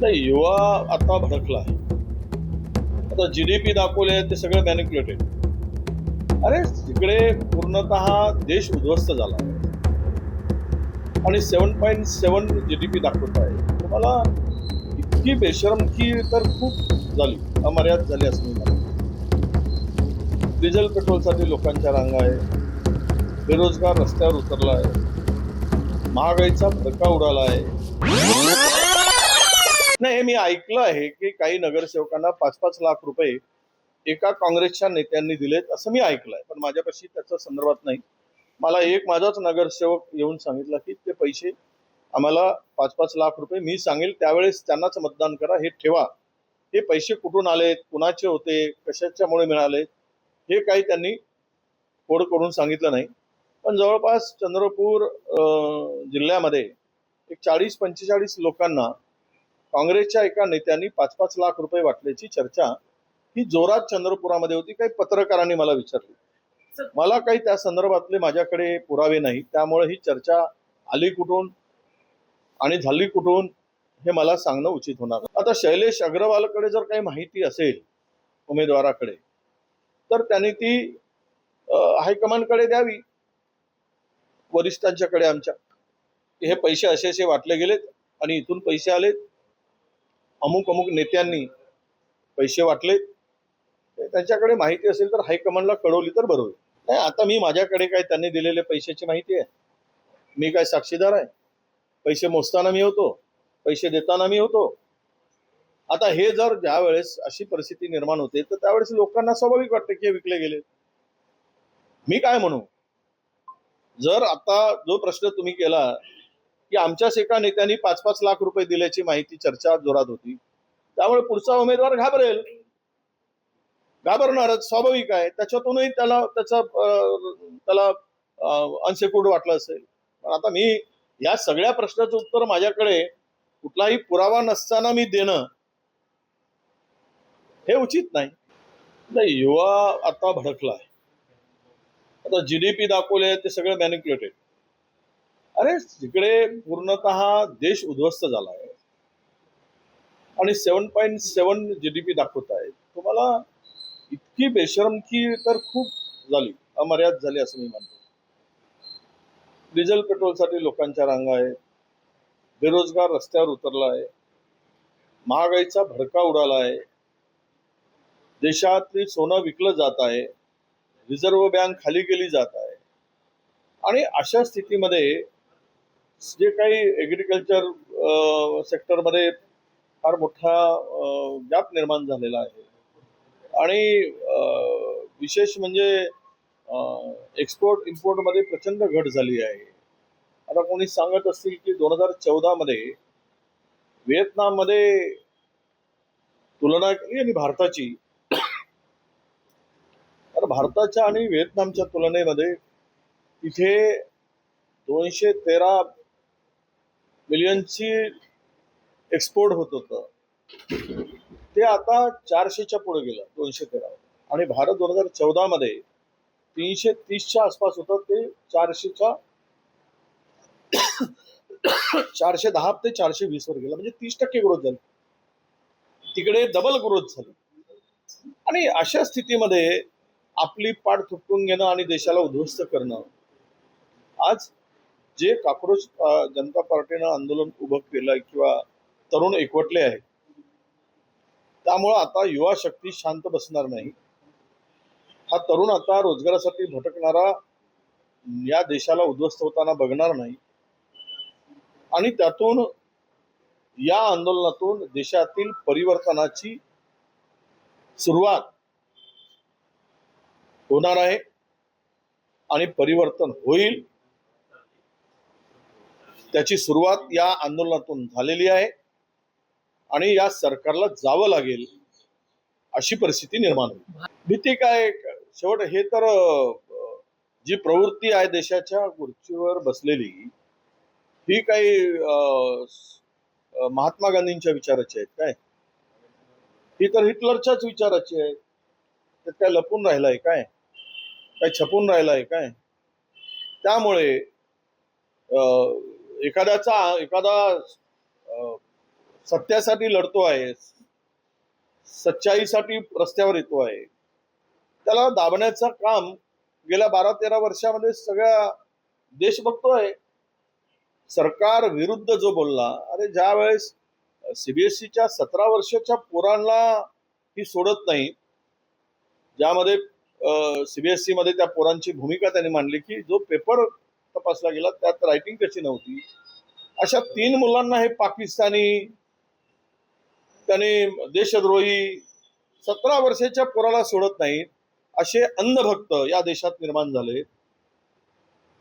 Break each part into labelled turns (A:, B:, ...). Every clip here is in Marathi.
A: युवा आता भडकला. आता जीडीपी दाखवले ते सगळं मॅनिप्युलेटेड. अरे तिकडे पूर्णतः देश उद्ध्वस्त झाला आणि 7.7 जीडीपी दाखवत आहे. तुम्हाला इतकी बेशरमकी तर खूप झाली, अमर्याद झाली असं मी म्हणतो. डिझेल पेट्रोलसाठी लोकांच्या रांगा आहे, बेरोजगार रस्त्यावर उतरला आहे, महागाईचा भडका उडाला आहे. नाही, हे मी ऐकलं आहे की काही नगरसेवकांना 5-5 लाख रुपये एका काँग्रेसच्या नेत्यांनी दिलेत असं मी ऐकलंय, पण माझ्यापाशी त्याच्या संदर्भात नाही. मला एक माझाच नगरसेवक येऊन सांगितलं की ते पैसे आम्हाला 5-5 लाख रुपये, मी सांगेल त्यावेळेस त्यांनाच मतदान करा, हे ठेवा. हे पैसे कुठून आलेत, कुणाचे होते, कशाच्यामुळे मिळाले, हे काही त्यांनी कोड करून सांगितलं नाही. पण जवळपास चंद्रपूर जिल्ह्यामध्ये एक 40-45 लोकांना काँग्रेसच्या एका नेत्यांनी 5-5 लाख रुपये वाटल्याची चर्चा ही जोरात चंद्रपुरामध्ये होती. काही पत्रकारांनी मला विचारली. मला काही त्या संदर्भातले माझ्याकडे पुरावे नाही, त्यामुळे ही चर्चा आली कुठून आणि झाली कुठून हे मला सांगणं उचित होणार. आता शैलेश अग्रवालकडे जर काही माहिती असेल उमेदवाराकडे, तर त्यांनी ती हायकमांडकडे द्यावी, वरिष्ठांच्याकडे आमच्या. हे पैसे असे असे वाटले गेलेत आणि इथून पैसे आलेत, अमुक अमुक नेत्यांनी पैसे वाटलेत, त्यांच्याकडे माहिती असेल तर हायकमांडला कळवली तर बरं होईल. नाही, आता मी माझ्याकडे काय त्यांनी दिलेले पैशाची माहिती आहे, मी काय साक्षीदार आहे? पैसे मोजताना मी होतो, पैसे देताना मी होतो. आता हे जर ज्या वेळेस अशी परिस्थिती निर्माण होते तर त्यावेळेस लोकांना स्वाभाविक वाटते की हे विकले गेले. मी काय म्हणू, जर आता जो प्रश्न तुम्ही केला की आमच्याच एका नेत्यांनी 5-5 लाख रुपये दिल्याची माहिती चर्चा जोरात होती, त्यामुळे पुढचा उमेदवार घाबरणारच, स्वाभाविक आहे. त्याच्यातूनही त्याला अनसेक्युर्ड वाटलं असेल. पण आता मी या सगळ्या प्रश्नाचं उत्तर माझ्याकडे कुठलाही पुरावा नसताना मी देणं हे उचित नाही. युवा आता भडकला आहे. आता जीडीपी दाखवले ते सगळं मॅनिप्युलेटेड. अरे तिकडे पूर्णतः देश उद्ध्वस्त झाला आहे आणि 7.7 जीडीपी दाखवत आहे. तुम्हाला इतकी बेशरमकी तर खूप झाली, अमर्याद झाली असं मी म्हणतो. डिझेल पेट्रोलसाठी लोकांच्या रांगा आहे, बेरोजगार रस्त्यावर उतरला आहे, महागाईचा भडका उडाला आहे, देशातली सोनं विकलं जात आहे, रिझर्व्ह बँक खाली गेली जात आहे. आणि अशा स्थितीमध्ये जे काही ऍग्रिकल्चर सेक्टरमध्ये फार मोठा गॅप निर्माण झालेला आहे आणि विशेष म्हणजे एक्सपोर्ट इम्पोर्टमध्ये प्रचंड घट झाली आहे. आता कोणी सांगत असतील की 2014 मध्ये व्हिएतनाममध्ये तुलना केली आणि भारताची, तर भारताच्या आणि व्हिएतनामच्या तुलनेमध्ये तिथे 213 मिलियनची एक्सपोर्ट होत होतं, ते आता 400च्या पुढे गेलं, 213. आणि भारत 2014 मध्ये 330च्या आसपास होतं, ते 410 ते 420 वर गेलं, म्हणजे 30% ग्रोथ झाली. तिकडे डबल ग्रोथ झाली. आणि अशा स्थितीमध्ये आपली पाठ थुटून घेणं आणि देशाला उद्ध्वस्त करणं, आज जे काक्रोश जनता पार्टीनं आंदोलन उभं केलंय किंवा तरुण एकवटले आहेत, त्यामुळं आता युवा शक्ती शांत बसणार नाही. हा तरुण आता रोजगारासाठी भटकणारा या देशाला उद्ध्वस्त होताना बघणार नाही आणि त्यातून, या आंदोलनातून देशातील परिवर्तनाची सुरुवात होणार आहे आणि परिवर्तन होईल. त्याची सुरुवात या आंदोलनातून झालेली आहे आणि या सरकारला जावं लागेल अशी परिस्थिती निर्माण होईल. भीती काय, शेवट हे तर जी प्रवृत्ती आहे देशाच्या खुर्चीवर बसलेली, ही काही महात्मा गांधींच्या विचाराची आहेत काय? ही तर हिटलरच्याच विचाराची आहे. तर काय लपून राहिलाय काय? काय छपून राहिलाय काय? त्यामुळे एखादा सत्यासाठी लढतो आहे, सच्चाईसाठी रस्त्यावर येतो आहे, त्याला दाबण्याचं काम गेल्या 12-13 वर्षामध्ये सगळा देश बघतोय. सरकार विरुद्ध जो बोलला, अरे ज्या वेळेस सीबीएसईच्या 17 वर्षाच्या पोरांना ती सोडत नाही, ज्यामध्ये सीबीएसई मध्ये त्या पोरांची भूमिका त्यांनी मांडली की जो पेपर तपासला गेला त्यात रायटिंग कशी नव्हती, अशा 3 मुलांना हे पाकिस्तानी, त्याने देशद्रोही, 17 वर्षाच्या पोराला सोडत नाहीत असे अंधभक्त या देशात निर्माण झाले.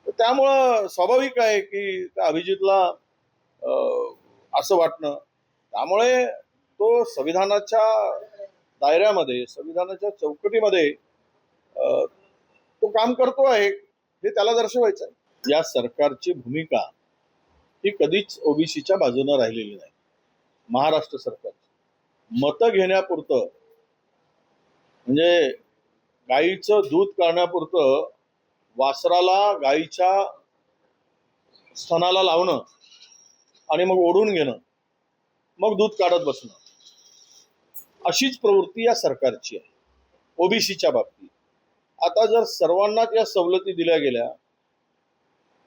A: त्यामुळं स्वाभाविक आहे की त्या अभिजितला असं वाटणं. त्यामुळे तो संविधानाच्या दायऱ्यामध्ये, संविधानाच्या चौकटीमध्ये तो काम करतो आहे हे त्याला दर्शवायचं आहे. या सरकारची भूमिका ही कधीच ओबीसीच्या बाजूने राहिलेली नाही. महाराष्ट्र सरकारची मतं घेण्यापुरतं, म्हणजे गाईचं दूध काढण्यापुरतं वासराला गाईच्या स्तनाला लावणं आणि मग ओढून घेणं, मग दूध काढत बसणं, अशीच प्रवृत्ती या सरकारची आहे ओबीसीच्या बाबतीत. आता जर सर्वांनाच या सवलती दिल्या गेल्या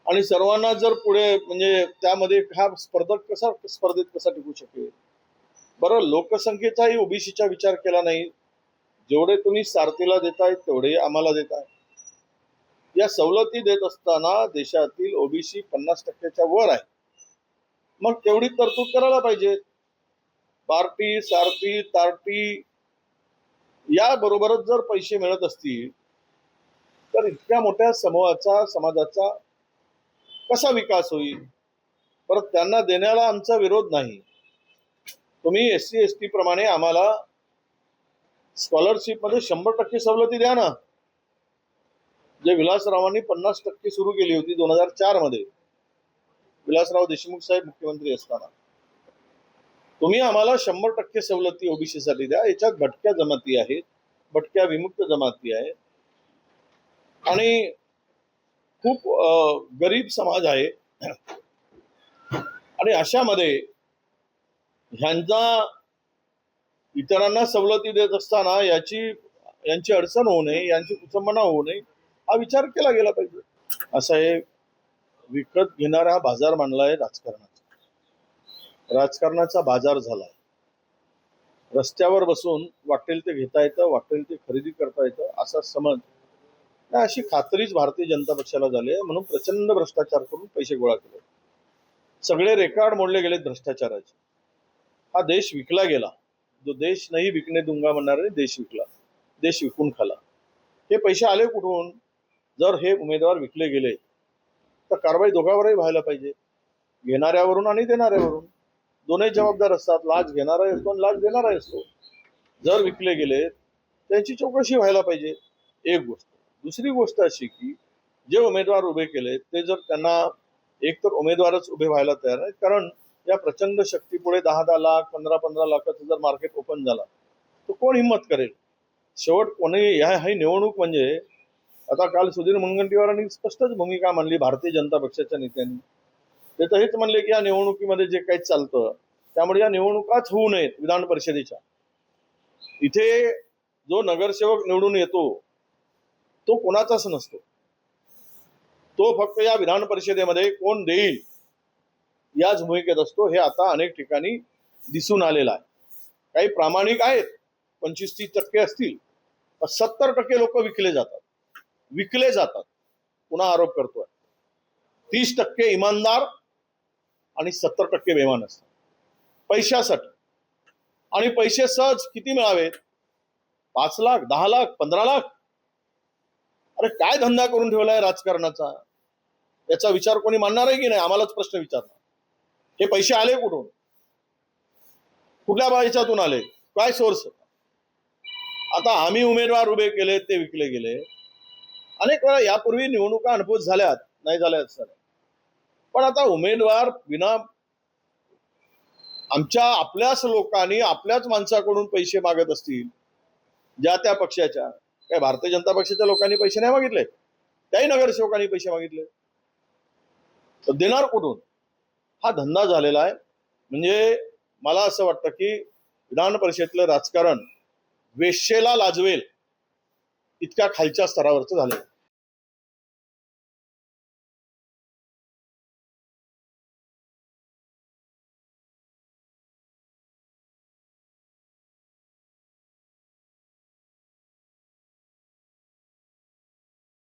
A: आणि सर्वांना जर पुढे, म्हणजे त्यामध्ये हा स्पर्धेत कसा टिकू शकेल? बरं, लोकसंख्येचाही ओबीसीचा विचार केला नाही. जेवढे तुम्ही सारथीला देताय तेवढे आम्हाला देताय. या सवलती देत असताना देशातील ओबीसी 50% वर आहे, मग तेवढी तरतूद करायला पाहिजे. पार्टी, सारथी, तार्टी या बरोबरच जर पैसे मिळत असतील तर इतक्या मोठ्या समूहाचा, समाजाचा कसा विकास होईल? परत त्यांना देण्याला आमचा विरोध नाही. तुम्ही SC ST प्रमाणे आम्हाला स्कॉलरशिप मध्ये 100% सवलती द्या ना. जे विलासरावांनी 50% सुरू केली होती 2004 मध्ये, विलासराव देशमुख साहेब मुख्यमंत्री असताना. तुम्ही आम्हाला 100% सवलती ओबीसी साठी द्या. याच्यात भटक्या जमाती आहेत, भटक्या विमुक्त जमाती आहेत आणि खूप गरीब समाज आहे. आणि अशामध्ये ह्यांचा इतरांना सवलती देत असताना यांची अडचण होऊ नये, यांची कुचंबना होऊ नये, हा विचार केला गेला पाहिजे. असा हे विकत घेणारा बाजार मांडलाय राजकारणाचा बाजार झालाय. रस्त्यावर बसून वाटेल ते घेता येतं, वाटेल ते खरेदी करता येतं असा समज, अशी खात्रीच भारतीय जनता पक्षाला झाली आहे. म्हणून प्रचंड भ्रष्टाचार करून पैसे गोळा केले, सगळे रेकॉर्ड मोडले गेलेत भ्रष्टाचाराचे. हा देश विकला गेला. जो देश नाही विकणे दूंगा म्हणणारे देश विकला, देश विकून खाला. हे पैसे आले कुठून? जर हे उमेदवार विकले गेले तर कारवाई दोघांवरही व्हायला पाहिजे, घेणाऱ्यावरून आणि देणाऱ्यावरून. दोन्ही जबाबदार असतात. लाच घेणारा असतो आणि लाच देणारा असतो. जर विकले गेले त्यांची चौकशी व्हायला पाहिजे, एक गोष्ट. दुसरी गोष्ट अशी की जे उमेदवार उभे केले ते जर त्यांना, एक तर उमेदवारच उभे व्हायला तयार आहेत, कारण या प्रचंड शक्तीपुढे 10-10 लाख 15-15 लाखाचं जर मार्केट ओपन झाला तर कोण हिंमत करेल? शेवट कोणी ही निवडणूक म्हणजे, आता काल सुधीर मुनगंटीवारांनी स्पष्टच भूमिका मांडली भारतीय जनता पक्षाच्या नेत्यांनी. ते तर हेच म्हणले की या निवडणुकीमध्ये जे काही चालतं त्यामुळे या निवडणुकाच होऊ नयेत विधान परिषदेच्या. इथे जो नगरसेवक निवडून येतो तो कोणाचाच नसतो, तो फक्त या विधान परिषदेमध्ये कोण देईल याच भूमिकेत असतो. हे आता अनेक ठिकाणी दिसून आलेलं आहे. काही प्रामाणिक आहेत, 25-30% असतील, 70% लोक विकले जातात. पुन्हा आरोप करतोय. 30% इमानदार आणि 70% बेईमान असतात पैशासाठी. आणि पैसे सहज किती मिळावेत? 5 लाख, 10 लाख, 15 लाख. अरे काय धंदा करून ठेवलाय राजकारणाचा? याचा विचार कोणी मानणार आहे की नाही? आम्हालाच प्रश्न विचारणार. हे पैसे आले कुठून? कुठल्या ह्याच्यातून आले? काय सोर्स? आता आम्ही उमेदवार उभे केले ते विकले गेले. अनेक वेळा यापूर्वी निवडणुका अनुभूत झाल्यात, नाही झाल्यात सर. पण आता उमेदवार विना आपल्याच लोकांनी आपल्याच माणसाकडून पैसे मागत असतील, ज्या त्या पक्षाच्या, काय भारतीय जनता पक्षाच्या लोकांनी पैसे नाही मागितले, त्याही नगरसेवकांनी पैसे मागितले, तर देणार कुठून? हा धंदा झालेला आहे. म्हणजे मला असं वाटतं की विधान परिषदेतलं राजकारण वेश्येला लाजवेल इतक्या खालच्या स्तरावरचं झालंय.